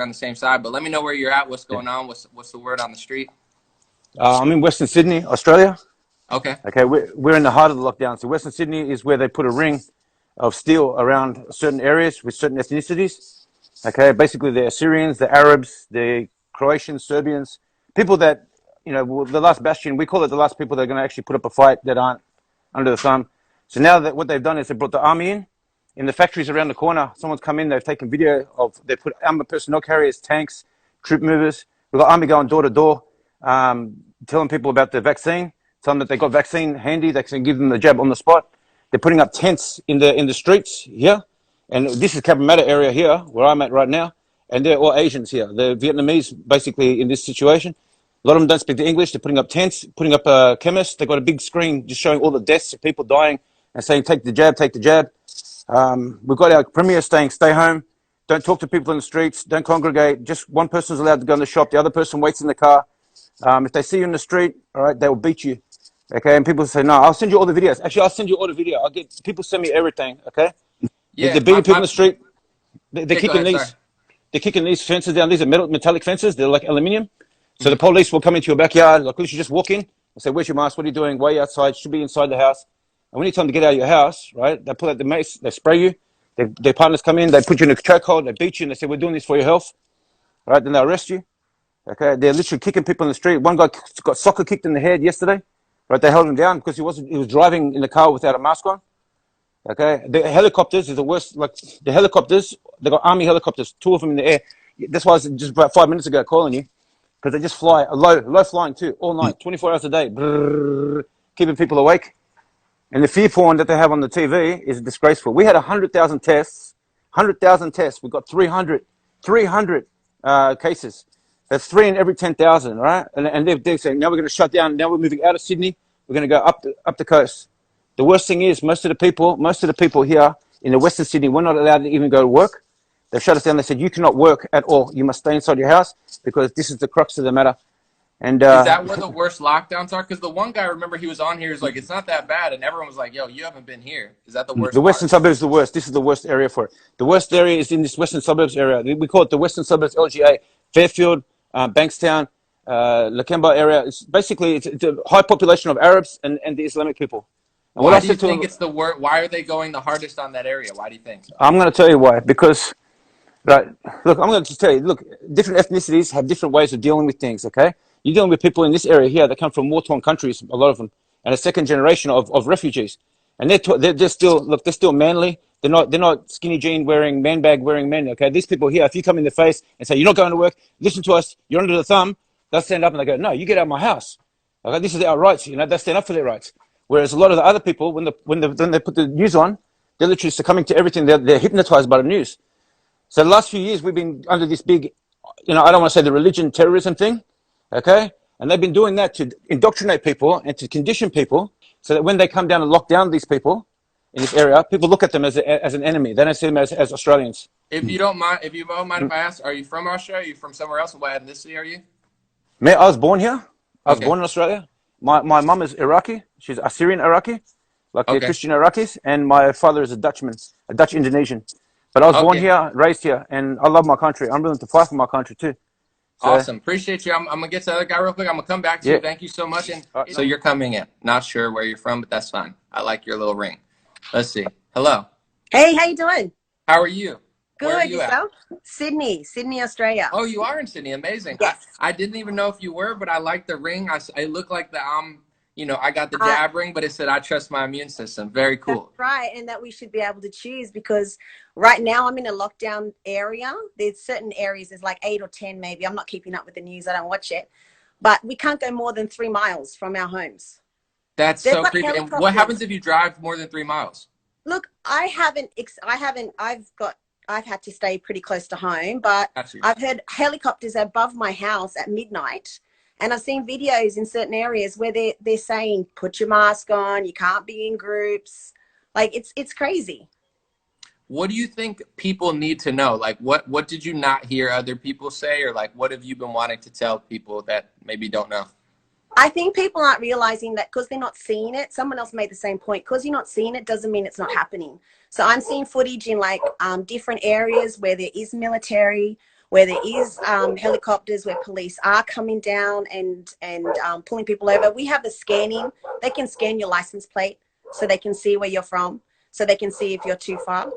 on the same side, but let me know where you're at. What's going on? What's the word on the street? I'm in Western Sydney, Australia. Okay. Okay, we're in the heart of the lockdown. So Western Sydney is where they put a ring of steel around certain areas with certain ethnicities. Okay, basically the Assyrians, the Arabs, the Croatians, Serbians, people that, the last bastion, we call it the last people that are going to actually put up a fight that aren't under the thumb. So now that what they've done is they brought the army in the factories around the corner. Someone's come in, they've taken video they put armored personnel carriers, tanks, troop movers. We've got army going door to door, telling people about the vaccine, telling them that they got vaccine handy, they can give them the jab on the spot. They're putting up tents in the streets here. And this is Cabramatta area here, where I'm at right now. And they're all Asians here. They're Vietnamese, basically, in this situation. A lot of them don't speak the English. They're putting up tents, putting up chemists. They've got a big screen just showing all the deaths of people dying and saying, take the jab, take the jab. We've got our premier saying, stay home. Don't talk to people in the streets. Don't congregate. Just one person's allowed to go in the shop. The other person waits in the car. If they see you in the street, all right, they will beat you. Okay, and people say, no, I'll send you all the videos. Actually, I'll send you all the video. People send me everything, okay? Yeah. They're beating people in the street. They're Yeah, go kicking ahead. Sorry. these fences down. These are metallic fences. They're like aluminium. So the police will come into your backyard. Like, you should just walk in and say, where's your mask? What are you doing? Why are you outside? You should be inside the house. And when you tell them to get out of your house, right, they pull out the mace, they spray you. Their partners come in, they put you in a chokehold, they beat you, and they say, we're doing this for your health. Right, then they arrest you. Okay, they're literally kicking people in the street. One guy got soccer kicked in the head yesterday. Right, they held him down because he was driving in the car without a mask on. Okay, the helicopters is the worst. Like the helicopters, they got army helicopters, two of them in the air. That's why I was just about 5 minutes ago calling you, because they just fly low flying too, all night, 24 hours a day, brrr, keeping people awake. And the fear porn that they have on the TV is disgraceful. We had 100,000 tests, 100,000 tests. We got 300 cases. That's 3 in every 10,000, right? And they're saying, now we're going to shut down. Now we're moving out of Sydney. We're going to go up the coast. The worst thing is most of the people here in the Western Sydney, we're not allowed to even go to work. They've shut us down. They said, you cannot work at all. You must stay inside your house because this is the crux of the matter. And Is that where the worst lockdowns are? Because the one guy, remember, he was on here, he was like, it's not that bad. And everyone was like, yo, you haven't been here. Is that the the worst Western part? suburbs is the worst. This is the worst area for it. The worst area is in this Western suburbs area. We call it the Western suburbs LGA, Fairfield, Bankstown, Lakemba area. It's basically it's a high population of Arabs and the Islamic people. And what Why I do you said to think them, it's the worst? Why are they going the hardest on that area? Why do you think? I'm going to tell you why. Because, right, look, I'm going to just tell you, look, different ethnicities have different ways of dealing with things, okay? You're dealing with people in this area here that come from war-torn countries, a lot of them, and a second generation of refugees. And they're still, look, they're still manly. They're not skinny jean wearing, man bag wearing men, okay? These people here, if you come in the face and say, you're not going to work, listen to us, you're under the thumb, they'll stand up and they go, no, you get out of my house. Okay, this is our rights, they stand up for their rights. Whereas a lot of the other people, when they put the news on, they're literally succumbing to everything. They're hypnotized by the news. So the last few years, we've been under this big, I don't want to say the religion terrorism thing, okay? And they've been doing that to indoctrinate people and to condition people so that when they come down and lock down these people in this area, people look at them as an enemy. They don't see them as Australians. If you don't mind if I ask, are you from Australia? Are you from somewhere else? What ethnicity are you? Me, I was born here. I was Okay. born in Australia. My mum is Iraqi. She's Assyrian Iraqi, like the Okay. Christian Iraqis. And my father is a Dutchman, a Dutch Indonesian. But I was born Okay. here, raised here, and I love my country. I'm willing to fight for my country too. So, Awesome. Appreciate you. I'm gonna get to the other guy real quick. I'm gonna come back to you. yeah. Thank you so much. And so No. you're coming in. Not sure where you're from, but that's fine. I like your little ring. Let's see. Hello. Hey, how you doing? How are you? Where are Good, you at? yourself? Sydney, Australia. Oh, you are in Sydney. Amazing. I, Yes. I didn't even know if you were, but I like the ring. I look like the I got the Uh, jab ring, but it said I trust my immune system. Very That's cool. right, and that we should be able to choose because right now I'm in a lockdown area. There's certain areas, there's like 8 or 10 maybe. I'm not keeping up with the news. I don't watch it. But we can't go more than 3 miles from our homes. That's They've so got creepy. And what helicopters. happens if you drive more than 3 miles? Look, I've had to stay pretty close to home, but Got you. I've heard helicopters above my house at midnight. And I've seen videos in certain areas where they're saying, put your mask on, you can't be in groups. Like it's crazy. What do you think people need to know? Like, what did you not hear other people say, or like, what have you been wanting to tell people that maybe don't know? I think people aren't realizing that because they're not seeing it. Someone else made the same point. Because you're not seeing it doesn't mean it's not happening. So I'm seeing footage in like different areas where there is military, where there is helicopters, where police are coming down and pulling people over. We have the scanning. They can scan your license plate so they can see where you're from, so they can see if you're too far.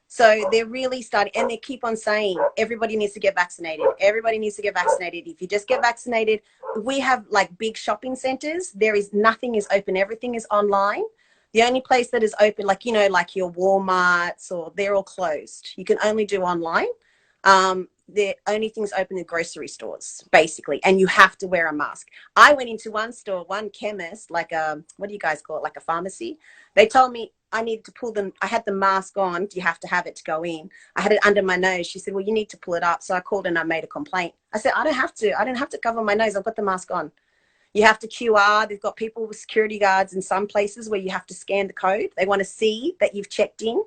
So they're really starting, and they keep on saying everybody needs to get vaccinated. Everybody needs to get vaccinated. If you just get vaccinated, we have like big shopping centers. There is nothing is open. Everything is online. The only place that is open, like, you know, like your Walmarts, or they're all closed. You can only do online. The only things open are grocery stores, basically, and you have to wear a mask. I went into one store, one chemist, like a, what do you guys call it, like a pharmacy. They told me I needed to pull them. I had the mask on. You have to have it to go in. I had it under my nose. She said, well, you need to pull it up. So I called and I made a complaint. I said, I don't have to. I don't have to cover my nose. I've got the mask on. You have to QR. They've got people with security guards in some places where you have to scan the code. They want to see that you've checked in,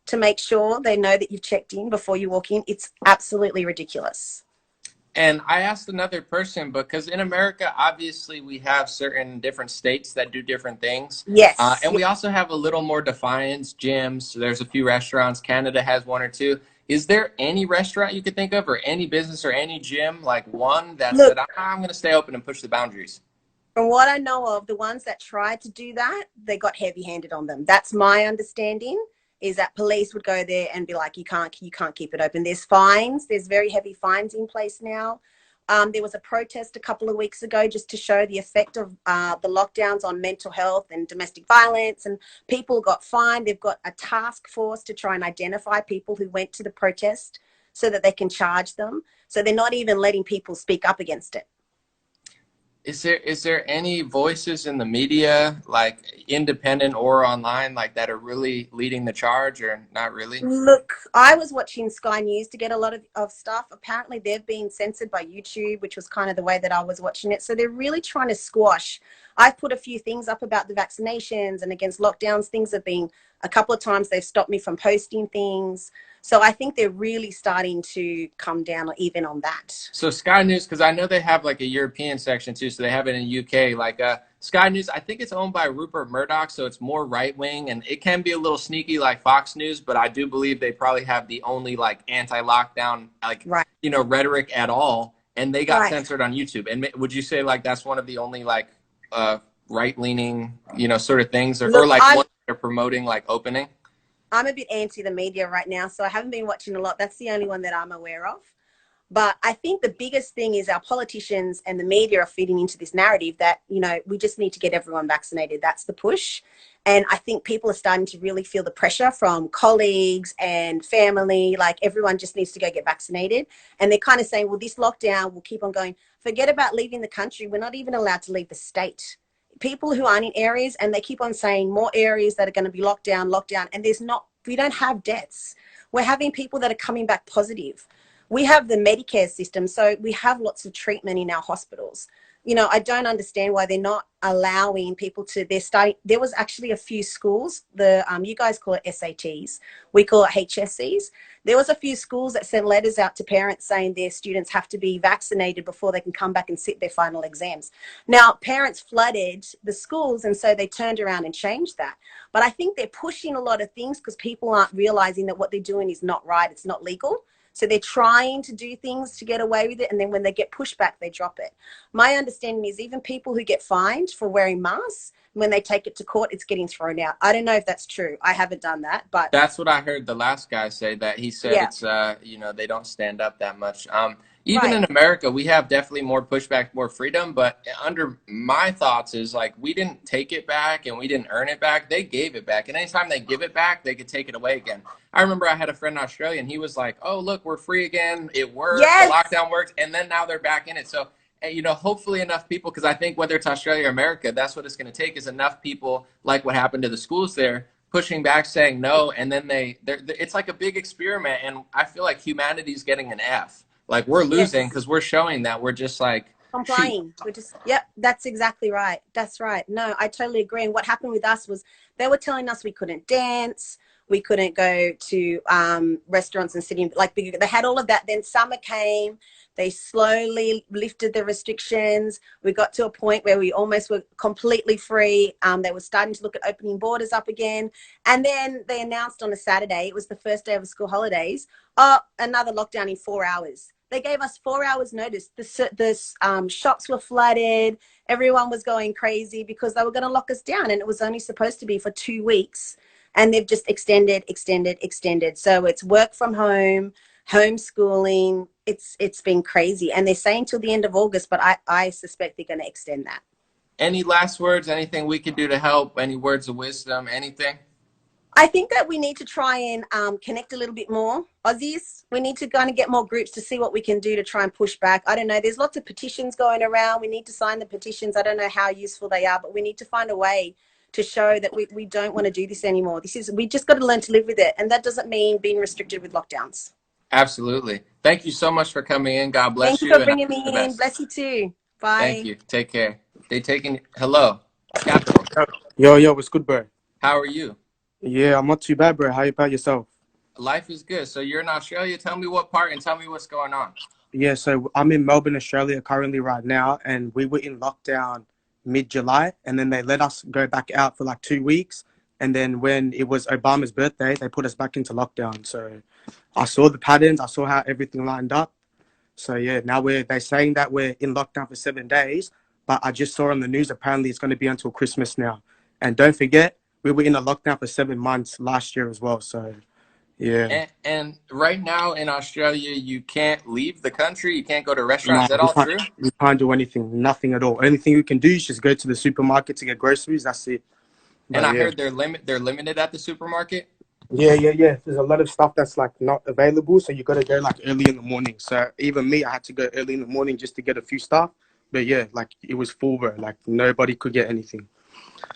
to make sure they know that you've checked in before you walk in. It's absolutely ridiculous. And I asked another person, because in America, obviously, we have certain different states that do different things. Yes. And we also have a little more defiance, gyms. There's a few restaurants. Canada has one or two. Is there any restaurant you could think of, or any business or any gym, like one that Look, said, I'm going to stay open and push the boundaries? from what I know of, the ones that tried to do that, they got heavy-handed on them. That's my understanding, is that police would go there and be like, you can't keep it open. There's fines. There's very heavy fines in place now. There was a protest a couple of weeks ago just to show the effect of the lockdowns on mental health and domestic violence, and people got fined. They've got a task force to try and identify people who went to the protest so that they can charge them. So they're not even letting people speak up against it. Is there any voices in the media, like independent or online, like that are really leading the charge, or not really? Look, I was watching Sky News to get a lot of stuff. Apparently, they've been censored by YouTube, which was kind of the way that I was watching it. So they're really trying to squash. I've put a few things up about the vaccinations and against lockdowns. Things have been, a couple of times they've stopped me from posting things. So I think they're really starting to come down even on that. So Sky News, because I know they have like a European section too, so they have it in UK. Like Sky News, I think it's owned by Rupert Murdoch, so it's more right wing, and it can be a little sneaky like Fox News. But I do believe they probably have the only like anti-lockdown, like, right, rhetoric at all, and they got right. censored on YouTube. And would you say like that's one of the only like right-leaning sort of things, or, Look, or like one they're promoting like opening? I'm a bit anti the media right now, so I haven't been watching a lot. That's the only one that I'm aware of. But I think the biggest thing is our politicians and the media are feeding into this narrative that, we just need to get everyone vaccinated. That's the push. And I think people are starting to really feel the pressure from colleagues and family, like everyone just needs to go get vaccinated. And they're kind of saying, well, this lockdown will keep on going. Forget about leaving the country. We're not even allowed to leave the state. People who aren't in areas, and they keep on saying more areas that are going to be locked down, and we don't have deaths. We're having people that are coming back positive. We have the Medicare system, so we have lots of treatment in our hospitals. I don't understand why they're not allowing people to, there was actually a few schools, you guys call it SATs, we call it HSCs. There was a few schools that sent letters out to parents saying their students have to be vaccinated before they can come back and sit their final exams. Now, parents flooded the schools, and so they turned around and changed that. But I think they're pushing a lot of things because people aren't realizing that what they're doing is not right. It's not legal. So they're trying to do things to get away with it, and then when they get pushback, they drop it. My understanding is even people who get fined for wearing masks, when they take it to court, it's getting thrown out. I don't know if that's true. I haven't done that, but that's what I heard the last guy say, that he said it's they don't stand up that much. Even right. in America, we have definitely more pushback, more freedom. But under my thoughts is like, we didn't take it back and we didn't earn it back. They gave it back. And anytime they give it back, they could take it away again. I remember I had a friend in Australia, and he was like, oh, look, we're free again. It worked. Yes. The lockdown worked. And then now they're back in it. So, hopefully enough people, because I think whether it's Australia or America, that's what it's going to take, is enough people, like what happened to the schools there, pushing back, saying no. And then it's like a big experiment. And I feel like humanity's getting an F. Like, we're losing because we're showing that we're just like complying. We're just, that's exactly right. That's right. No, I totally agree. And what happened with us was they were telling us we couldn't dance, we couldn't go to restaurants and sitting, like, they had all of that. Then summer came, they slowly lifted the restrictions. We got to a point where we almost were completely free. They were starting to look at opening borders up again. And then they announced on a Saturday, it was the first day of the school holidays, another lockdown in 4 hours. They gave us 4 hours notice. The shops were flooded. Everyone was going crazy because they were going to lock us down, and it was only supposed to be for 2 weeks. And they've just extended. So it's work from home, homeschooling. It's been crazy. And they're saying till the end of August, but I suspect they're going to extend that. Any last words? Anything we can do to help? Any words of wisdom? Anything? I think that we need to try and connect a little bit more. Aussies, we need to kind of get more groups to see what we can do to try and push back. I don't know. There's lots of petitions going around. We need to sign the petitions. I don't know how useful they are, but we need to find a way to show that we don't want to do this anymore. We just got to learn to live with it. And that doesn't mean being restricted with lockdowns. Absolutely. Thank you so much for coming in. God bless you. Thank you for bringing me in. Bless you too. Bye. Thank you. Take care. Hello. Capital. Yo, what's good, bro? How are you? Yeah, I'm not too bad, bro. How about yourself? Life is good. So you're in Australia. Tell me what part and tell me what's going on. Yeah, so I'm in Melbourne, Australia currently right now, and we were in lockdown mid-July, and then they let us go back out for like 2 weeks. And then when it was Obama's birthday, they put us back into lockdown. So I saw the patterns. I saw how everything lined up. So yeah, now they're saying that we're in lockdown for 7 days, but I just saw on the news, apparently it's going to be until Christmas now. And don't forget, we were in a lockdown for 7 months last year as well. So yeah. And right now in Australia, you can't leave the country. You can't go to restaurants. No, Is that all true? we can't do anything, nothing at all. Only thing you can do is just go to the supermarket to get groceries. That's it. But, And I yeah. heard they're limited at the supermarket. Yeah. There's a lot of stuff that's like not available, so you got to go like early in the morning. So even me, I had to go early in the morning just to get a few stuff. But yeah, like it was full, bro. Like nobody could get anything.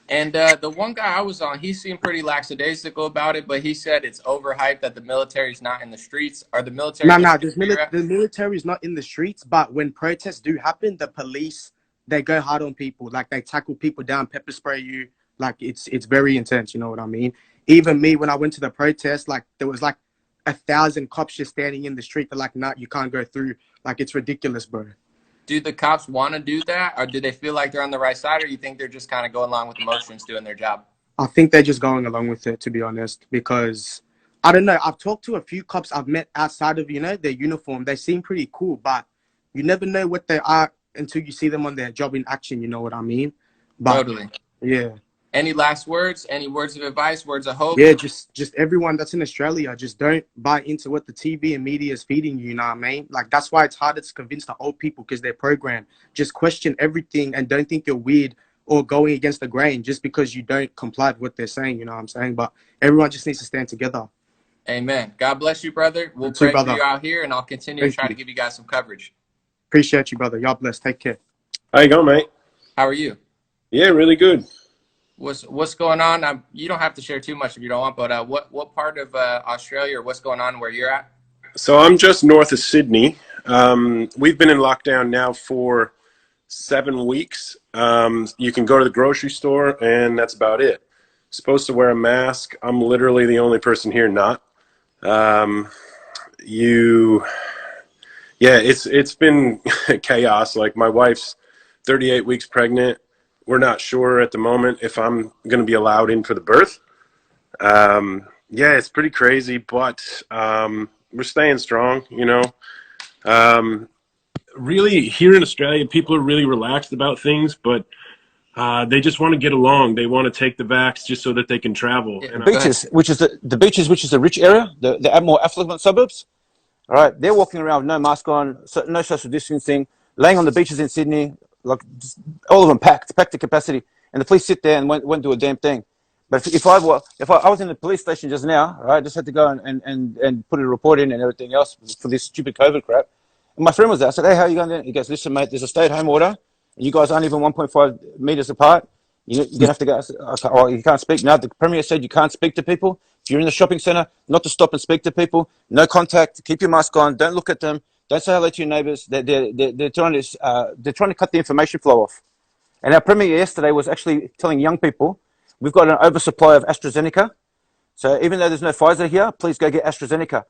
And the one guy I was on, he seemed pretty lackadaisical about it, but he said it's overhyped that the military's not in the streets. Are the military? No, the military is not in the streets, but when protests do happen, the police, they go hard on people. Like they tackle people down, pepper spray you. Like it's very intense. You know what I mean? Even me, when I went to the protest, like there was like 1,000 cops just standing in the street. They're like, nah, you can't go through. Like it's ridiculous, bro. Do the cops want to do that, or do they feel like they're on the right side, or you think they're just kind of going along with the motions, doing their job? I think they're just going along with it, to be honest, because I don't know. I've talked to a few cops I've met outside of, their uniform. They seem pretty cool, but you never know what they are until you see them on their job in action. You know what I mean? But, Totally. Yeah. Any last words? Any words of advice? Words of hope? Yeah, just everyone that's in Australia, just don't buy into what the TV and media is feeding you, you know what I mean? Like, that's why it's harder to convince the old people because they're programmed. Just question everything and don't think you're weird or going against the grain just because you don't comply with what they're saying, you know what I'm saying? But everyone just needs to stand together. Amen. God bless you, brother. We'll too, pray brother. for you out here, and I'll continue to try to give you guys some coverage. Appreciate you, brother. Y'all bless. Take care. How you going, mate? How are you? Yeah, really good. What's going on? You don't have to share too much if you don't want, but what part of Australia or what's going on where you're at? So I'm just north of Sydney. We've been in lockdown now for 7 weeks. You can go to the grocery store, and that's about it. Supposed to wear a mask. I'm literally the only person here not. It's been chaos. Like my wife's 38 weeks pregnant. We're not sure at the moment if I'm going to be allowed in for the birth. It's pretty crazy, but we're staying strong, Really, here in Australia, people are really relaxed about things, but they just want to get along. They want to take the vax just so that they can travel. Yeah, and Beaches, which is the rich area, the more affluent suburbs. All right, they're walking around with no mask on, no social distancing, laying on the beaches in Sydney, like all of them packed to capacity, and the police sit there and won't do a damn thing. But if I was in the police station just now, right, I just had to go and put a report in and everything else for this stupid COVID crap. And my friend was there. I said, "Hey, how are you going there?" He goes, "Listen, mate, there's a stay-at-home order. You guys aren't even 1.5 meters apart. You're gonna have to go." I said, "Okay, oh, you can't speak." No, the Premier said you can't speak to people. If you're in the shopping centre, not to stop and speak to people. No contact. Keep your mask on. Don't look at them. Don't say hello to your neighbours. They're trying to cut the information flow off. And our Premier yesterday was actually telling young people, we've got an oversupply of AstraZeneca. So even though there's no Pfizer here, please go get AstraZeneca.